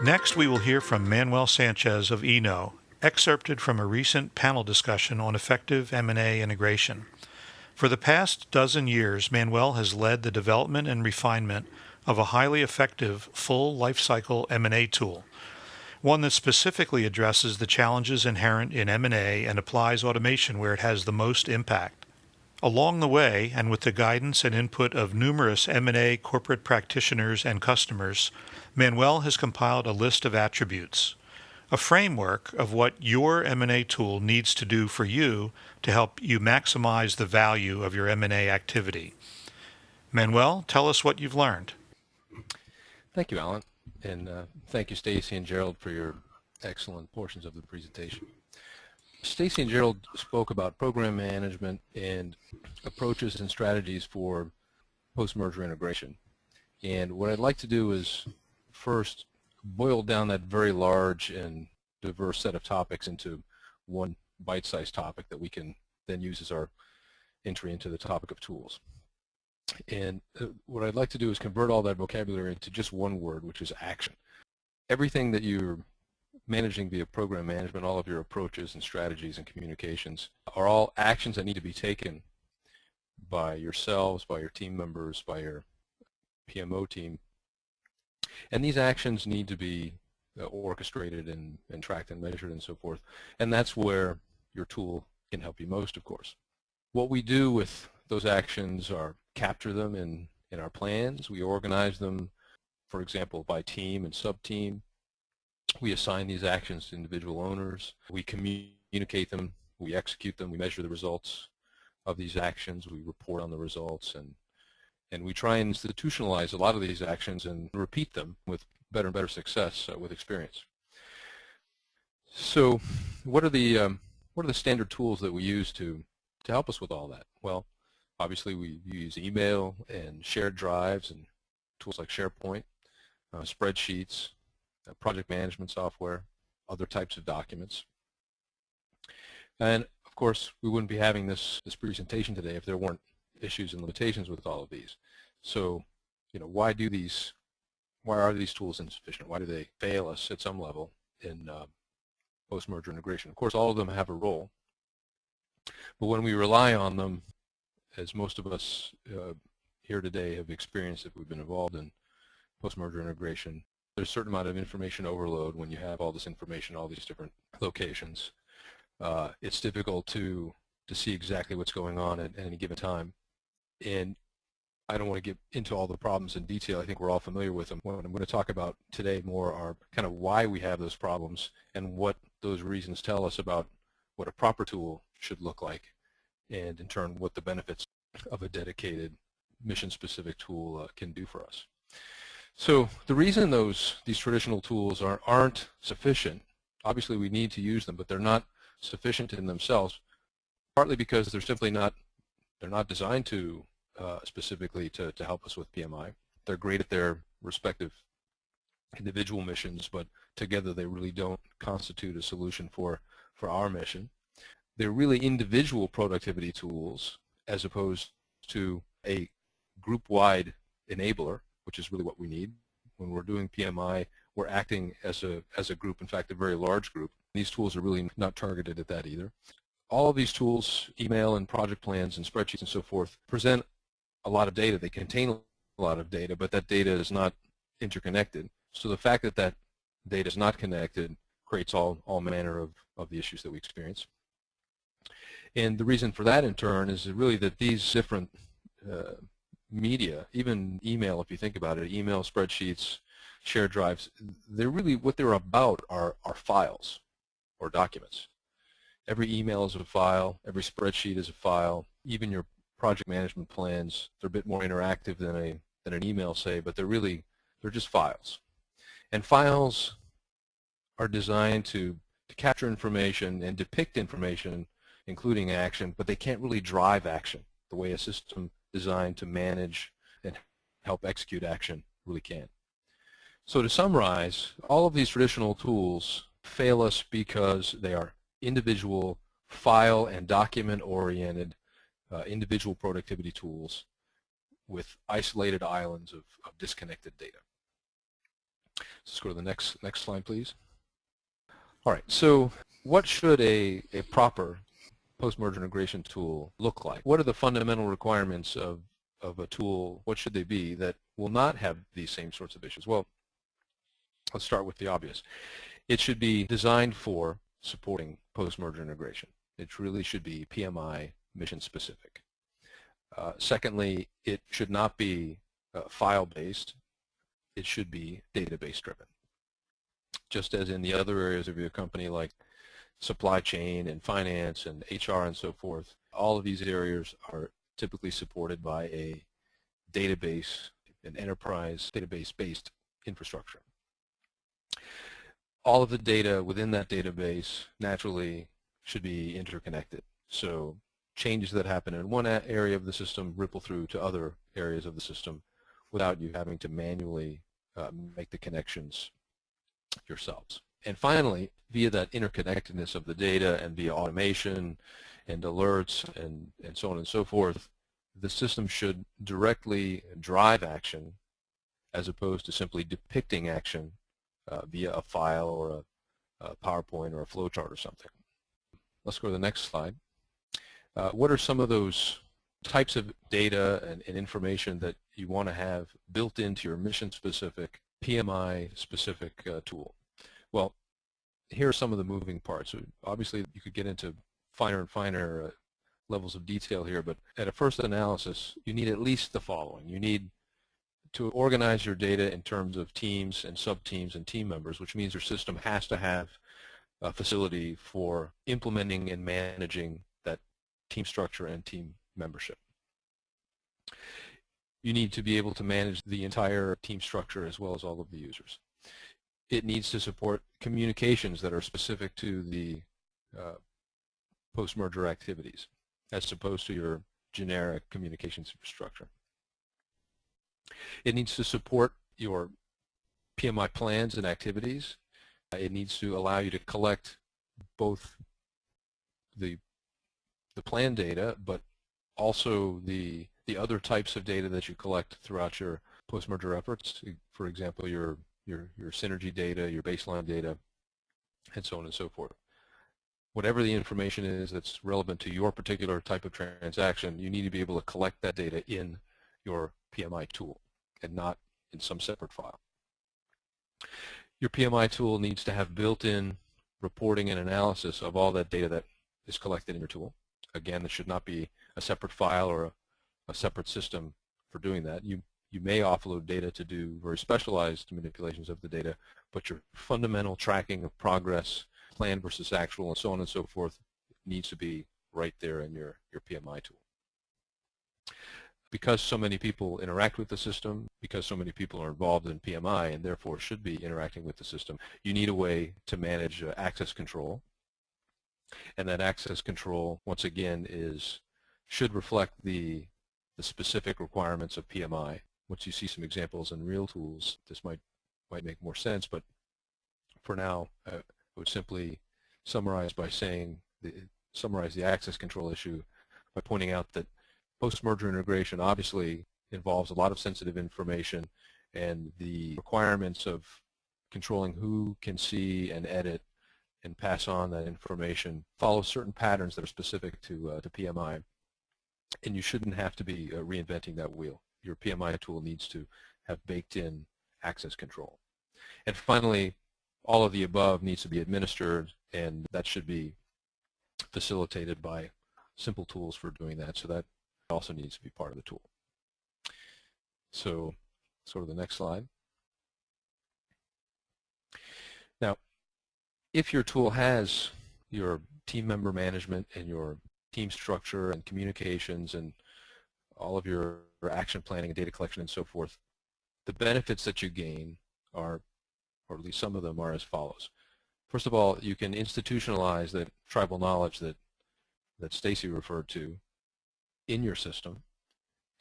Next, we will hear from Manuel Sanches of Eno, excerpted from a recent panel discussion on effective M&A integration. For the past dozen years, Manuel has led the development and refinement of a highly effective full lifecycle M&A tool, one that specifically addresses the challenges inherent in M&A and applies automation where it has the most impact. Along the way, and with the guidance and input of numerous M&A corporate practitioners and customers, Manuel has compiled a list of attributes, a framework of what your M&A tool needs to do for you to help you maximize the value of your M&A activity. Manuel, tell us what you've learned. Thank you, Alan, and thank you, Stacy and Gerald, for your excellent portions of the presentation. Stacy and Gerald spoke about program management and approaches and strategies for post-merger integration. And what I'd like to do is first boil down that very large and diverse set of topics into one bite-sized topic that we can then use as our entry into the topic of tools. And what I'd like to do is convert all that vocabulary into just one word, which is action. Everything that you're managing via program management, all of your approaches and strategies and communications are all actions that need to be taken by yourselves, by your team members, by your PMO team. And these actions need to be orchestrated and tracked and measured and so forth. And that's where your tool can help you most, of course. What we do with those actions are capture them in our plans. We organize them, for example, by team and sub-team. We assign these actions to individual owners. We communicate them. We execute them. We measure the results of these actions. We report on the results. And we try and institutionalize a lot of these actions and repeat them with better and better success with experience. So what are the standard tools that we use to help us with all that? Well, obviously we use email and shared drives and tools like SharePoint, spreadsheets, project management software, other types of documents. And of course, we wouldn't be having this presentation today if there weren't issues and limitations with all of these. So, why are these tools insufficient? Why do they fail us at some level in post-merger integration? Of course, all of them have a role, but when we rely on them, as most of us here today have experienced if we've been involved in post-merger integration, there's a certain amount of information overload when you have all this information, all these different locations. It's difficult to see exactly what's going on at any given time. And I don't want to get into all the problems in detail. I think we're all familiar with them. What I'm going to talk about today more are kind of why we have those problems and what those reasons tell us about what a proper tool should look like, and in turn what the benefits of a dedicated mission-specific tool can do for us. So the reason these traditional tools aren't sufficient, obviously we need to use them, but they're not sufficient in themselves, partly because they're not designed to specifically to help us with PMI. They're great at their respective individual missions, but together they really don't constitute a solution for our mission. They're really individual productivity tools as opposed to a group-wide enabler, which is really what we need. When we're doing PMI, we're acting as a group, in fact, a very large group. These tools are really not targeted at that either. All of these tools, email and project plans and spreadsheets and so forth, present a lot of data. They contain a lot of data, but that data is not interconnected. So the fact that that data is not connected creates all manner of the issues that we experience. And the reason for that, in turn, is really that these different media, even email, if you think about it, email, spreadsheets, shared drives, what they're about are files or documents. Every email is a file, every spreadsheet is a file, even your project management plans, they're a bit more interactive than an email, say, but they're just files. And files are designed to capture information and depict information, including action, but they can't really drive action the way a system designed to manage and help execute action really can. So to summarize, all of these traditional tools fail us because they are individual file and document oriented individual productivity tools with isolated islands of disconnected data. Let's go to the next slide, please. All right, so what should a proper post-merger integration tool look like? What are the fundamental requirements of a tool? What should they be that will not have these same sorts of issues? Well, let's start with the obvious. It should be designed for supporting post-merger integration. It really should be PMI mission specific. Secondly, it should not be file-based. It should be database driven. Just as in the other areas of your company like supply chain and finance and HR and so forth, all of these areas are typically supported by a database, an enterprise database-based infrastructure. All of the data within that database naturally should be interconnected. So changes that happen in one area of the system ripple through to other areas of the system without you having to manually make the connections yourselves. And finally, via that interconnectedness of the data and via automation and alerts and so on and so forth, the system should directly drive action as opposed to simply depicting action via a file or a PowerPoint or a flowchart or something. Let's go to the next slide. What are some of those types of data and information that you want to have built into your mission-specific, PMI-specific tool? Well, here are some of the moving parts. So obviously, you could get into finer and finer levels of detail here, but at a first analysis, you need at least the following. You need to organize your data in terms of teams and sub-teams and team members, which means your system has to have a facility for implementing and managing that team structure and team membership. You need to be able to manage the entire team structure as well as all of the users. It needs to support communications that are specific to the post-merger activities as opposed to your generic communications infrastructure. It needs to support your PMI plans and activities. It needs to allow you to collect both the plan data, but also the other types of data that you collect throughout your post-merger efforts. For example, your synergy data, your baseline data, and so on and so forth. Whatever the information is that's relevant to your particular type of transaction, you need to be able to collect that data in your PMI tool and not in some separate file. Your PMI tool needs to have built-in reporting and analysis of all that data that is collected in your tool. Again, it should not be a separate file or a separate system for doing that. You may offload data to do very specialized manipulations of the data, but your fundamental tracking of progress, plan versus actual, and so on and so forth needs to be right there in your PMI tool. Because so many people interact with the system, because so many people are involved in PMI and therefore should be interacting with the system, you need a way to manage access control. And that access control, once again, should reflect the specific requirements of PMI. Once you see some examples in real tools, this might make more sense, but for now, I would simply summarize the access control issue by pointing out that post-merger integration obviously involves a lot of sensitive information, and the requirements of controlling who can see and edit and pass on that information follow certain patterns that are specific to PMI, and you shouldn't have to be reinventing that wheel. Your PMI tool needs to have baked-in access control. And finally, all of the above needs to be administered, and that should be facilitated by simple tools for doing that, so that also needs to be part of the tool. So, sort of the next slide. Now, if your tool has your team member management and your team structure and communications and all of your action planning and data collection and so forth, the benefits that you gain are, or at least some of them are, as follows. First of all, you can institutionalize that tribal knowledge that Stacy referred to in your system.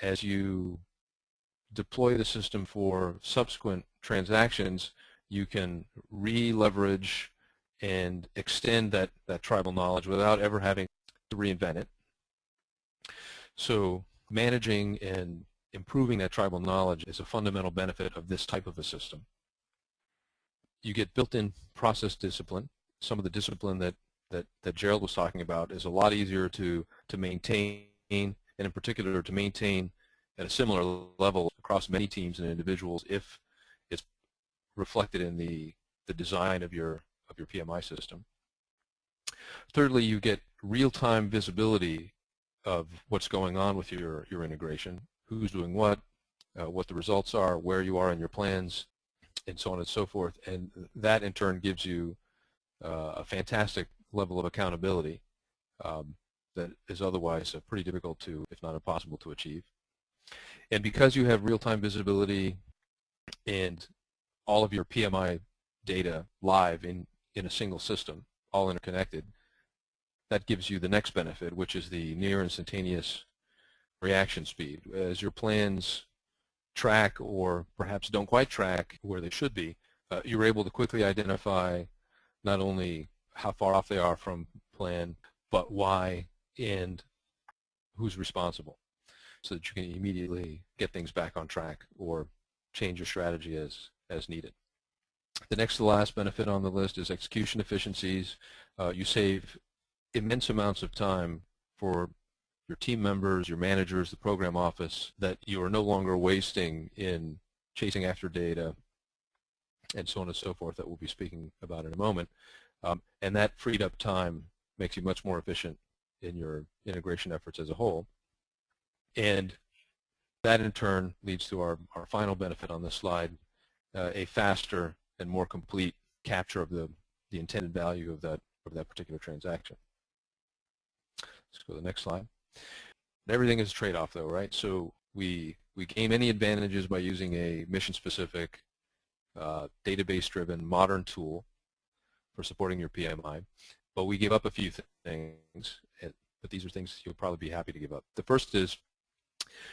As you deploy the system for subsequent transactions, you can re-leverage and extend that tribal knowledge without ever having to reinvent it. So managing and improving that tribal knowledge is a fundamental benefit of this type of a system. You get built-in process discipline. Some of the discipline that Gerald was talking about is a lot easier to maintain, and in particular to maintain at a similar level across many teams and individuals if it's reflected in the design of your PMI system. Thirdly, you get real-time visibility of what's going on with your integration, who's doing what the results are, where you are in your plans, and so on and so forth. And that in turn gives you a fantastic level of accountability that is otherwise pretty difficult to, if not impossible to achieve. And because you have real-time visibility and all of your PMI data live in a single system, all interconnected, that gives you the next benefit, which is the near instantaneous reaction speed. As your plans track or perhaps don't quite track where they should be, you're able to quickly identify not only how far off they are from plan, but why and who's responsible, so that you can immediately get things back on track or change your strategy as needed. The next to the last benefit on the list is execution efficiencies. You save immense amounts of time for your team members, your managers, the program office, that you are no longer wasting in chasing after data and so on and so forth that we'll be speaking about in a moment. And that freed up time makes you much more efficient in your integration efforts as a whole. And that in turn leads to our final benefit on this slide, a faster and more complete capture of the intended value of that particular transaction. Let's go to the next slide. Everything is a trade-off though, right? So we gain many advantages by using a mission-specific, database-driven, modern tool for supporting your PMI, but we give up a few things, but these are things you'll probably be happy to give up. The first is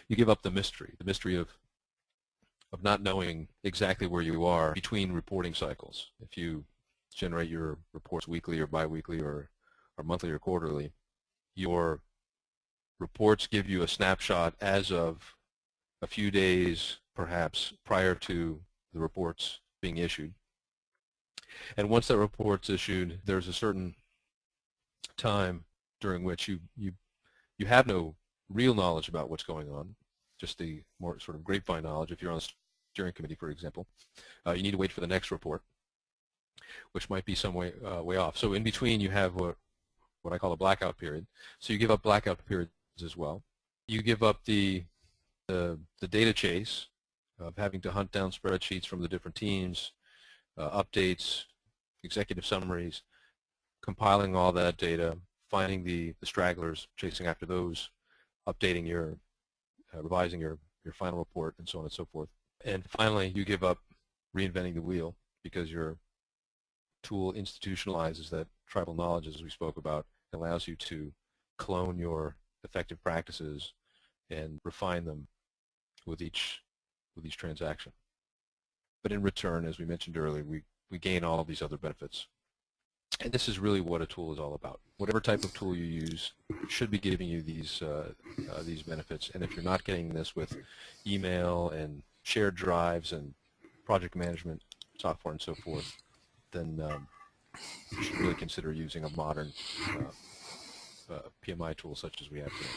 you give up the mystery of not knowing exactly where you are between reporting cycles. If you generate your reports weekly or biweekly or monthly or quarterly, your reports give you a snapshot as of a few days, perhaps, prior to the reports being issued. And once that report's issued, there's a certain time during which you have no real knowledge about what's going on, just the more sort of grapevine knowledge. If you're on the steering committee, for example, you need to wait for the next report, which might be some way off. So in between, you have what I call a blackout period. So you give up blackout periods as well. You give up the data chase of having to hunt down spreadsheets from the different teams, updates, executive summaries, compiling all that data, finding the stragglers, chasing after those, updating your, revising your final report, and so on and so forth. And finally, you give up reinventing the wheel because your tool institutionalizes that tribal knowledge, as we spoke about, allows you to clone your effective practices and refine them with each transaction. But in return, as we mentioned earlier, we gain all of these other benefits. And this is really what a tool is all about. Whatever type of tool you use should be giving you these benefits. And if you're not getting this with email and shared drives and project management software and so forth, then you should really consider using a modern PMI tool such as we have today.